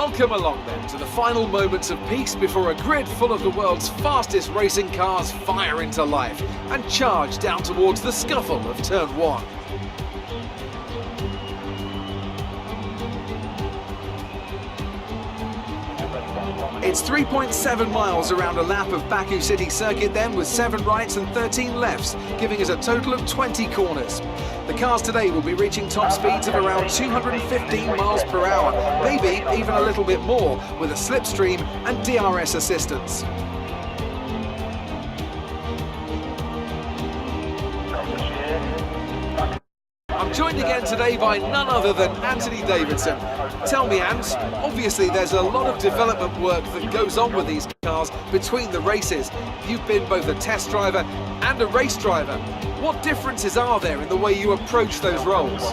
Welcome along then to the final moments of peace before a grid full of the world's fastest racing cars fire into life and charge down towards the scuffle of turn 1. It's 3.7 miles around a lap of Bakü city circuit then, with 7 rights and 13 lefts, giving us a total of 20 corners. The cars today will be reaching top speeds of around 215 miles per hour, maybe even a little bit more, with a slipstream and DRS assistance. I'm joined again today by none other than Anthony Davidson. Tell me, Ant, obviously there's a lot of development work that goes on with these cars between the races. You've been both a test driver and a race driver. What differences are there in the way you approach those roles?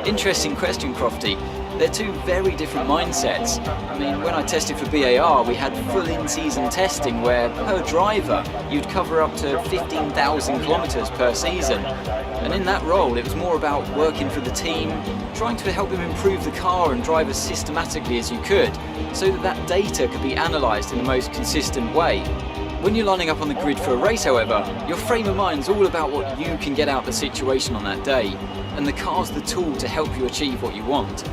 Interesting question, Crofty. They're two very different mindsets. I mean, when I tested for BAR, we had full in-season testing where, per driver, you'd cover up to 15,000 kilometres per season. And in that role, it was more about working for the team, trying to help them improve the car and drive as systematically as you could, so that that data could be analysed in the most consistent way. When you're lining up on the grid for a race, however, your frame of mind's all about what you can get out of the situation on that day, and the car's the tool to help you achieve what you want.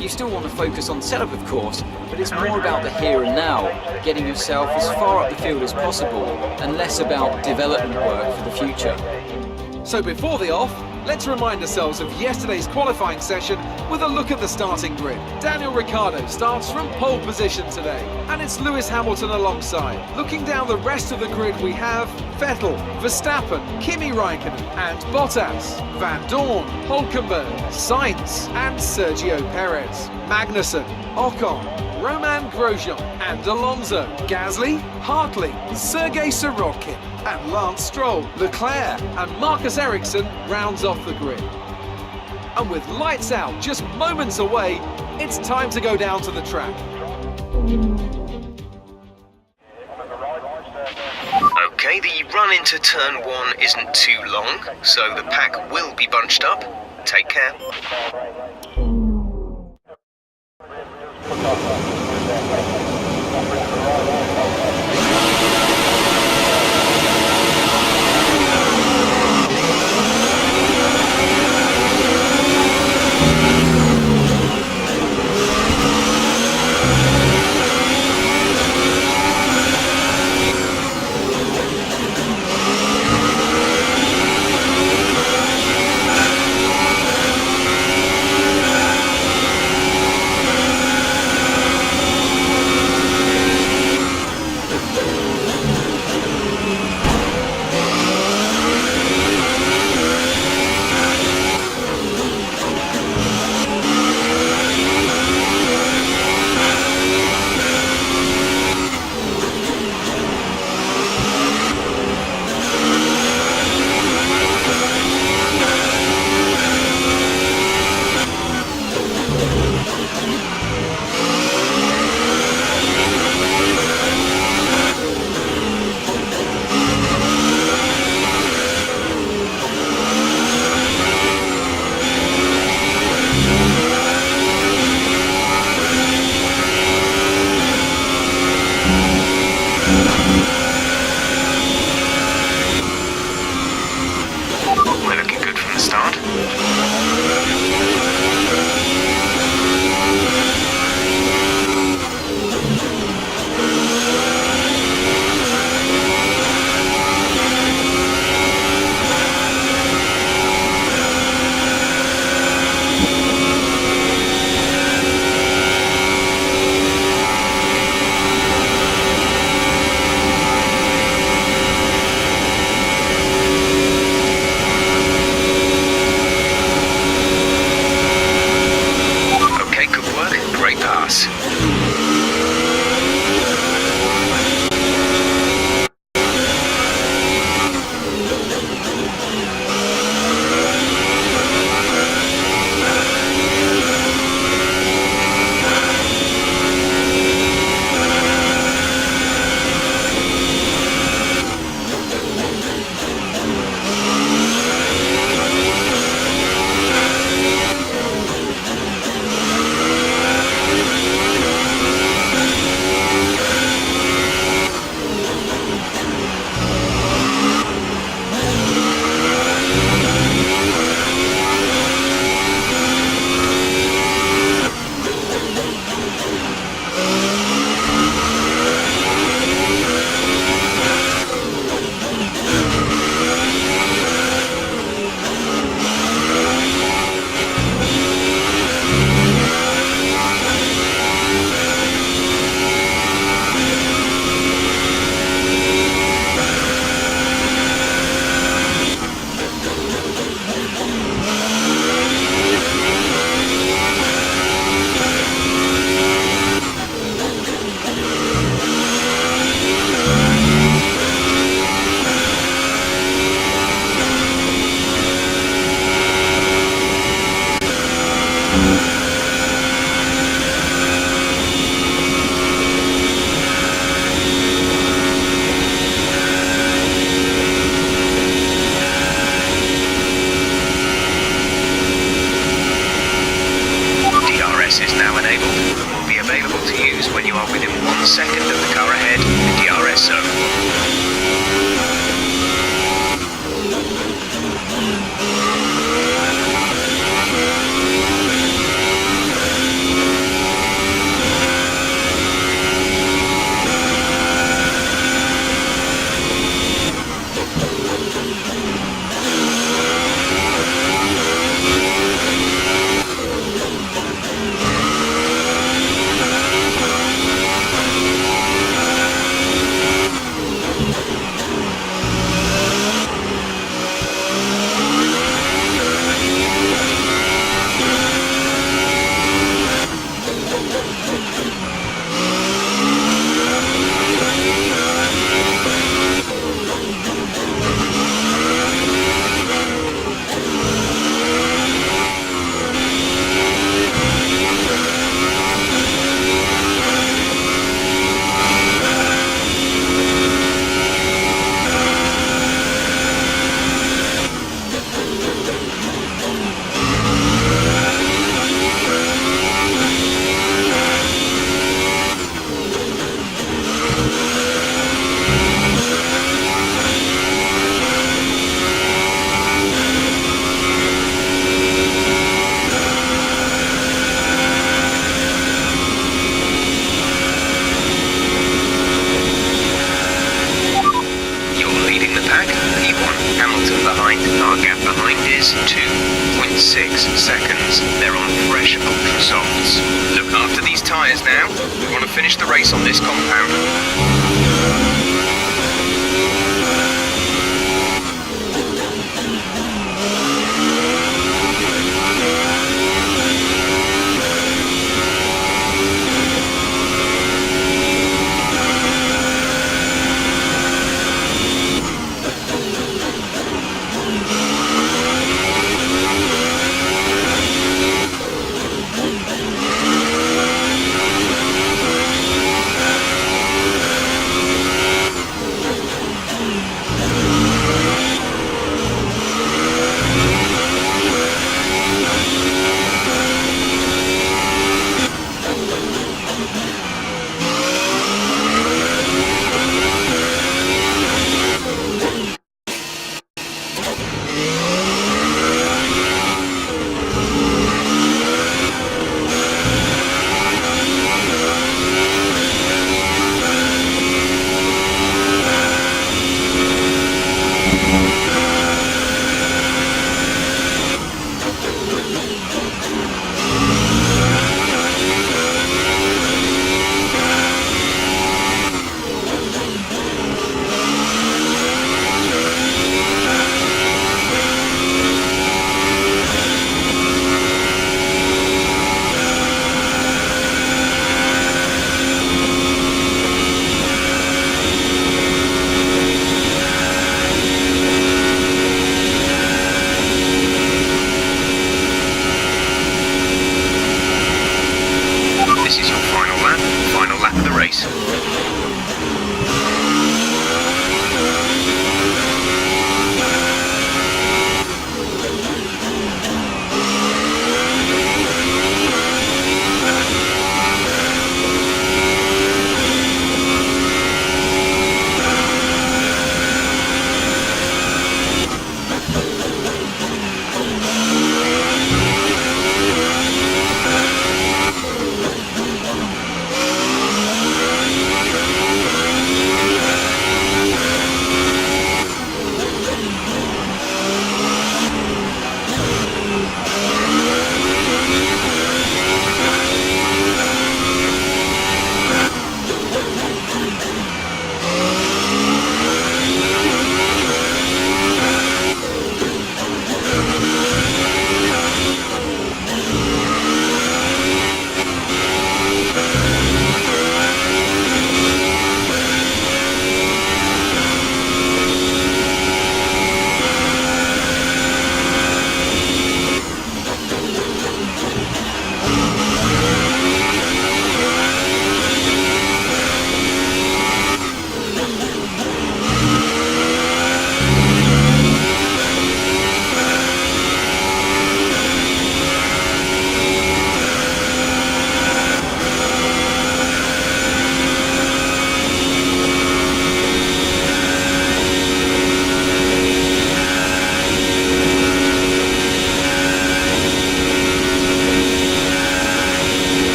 You still want to focus on setup, of course, but it's more about the here and now, getting yourself as far up the field as possible, and less about development work for the future. So before the off, let's remind ourselves of yesterday's qualifying session with a look at the starting grid. Daniel Ricciardo starts from pole position today, and it's Lewis Hamilton alongside. Looking down the rest of the grid, we have Vettel, Verstappen, Kimi Raikkonen and Bottas, Van Dorn, Hulkenberg, Sainz and Sergio Perez, Magnussen, Ocon, Roman Grosjean and Alonso, Gasly, Hartley, Sergei Sorokin and Lance Stroll, Leclerc and Marcus Ericsson rounds off the grid. And with lights out just moments away, it's time to go down to the track. Okay, the run into turn 1 isn't too long, so the pack will be bunched up. Take care. within 1 second of the car ahead, the DRS zone. Is 2.6 seconds. They're on fresh ultra softs. Look after these tyres now. We want to finish the race on this compound.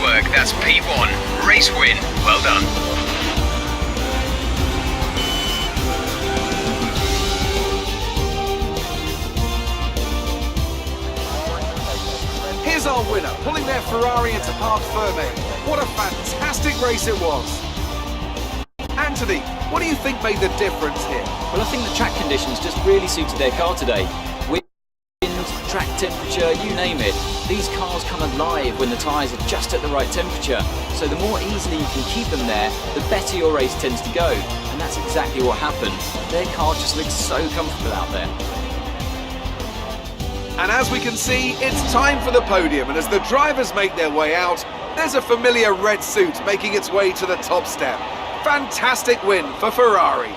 work. That's P1. Race win. Well done. Here's our winner, pulling their Ferrari into Parc Ferme. What a fantastic race it was. Anthony, what do you think made the difference here? Well, I think the track conditions just really suited their car today. Wind, track temperature, you name it. These cars come alive when the tyres are just at the right temperature. So the more easily you can keep them there, the better your race tends to go. And that's exactly what happened. Their car just looks so comfortable out there. And as we can see, it's time for the podium, and as the drivers make their way out, there's a familiar red suit making its way to the top step. Fantastic win for Ferrari.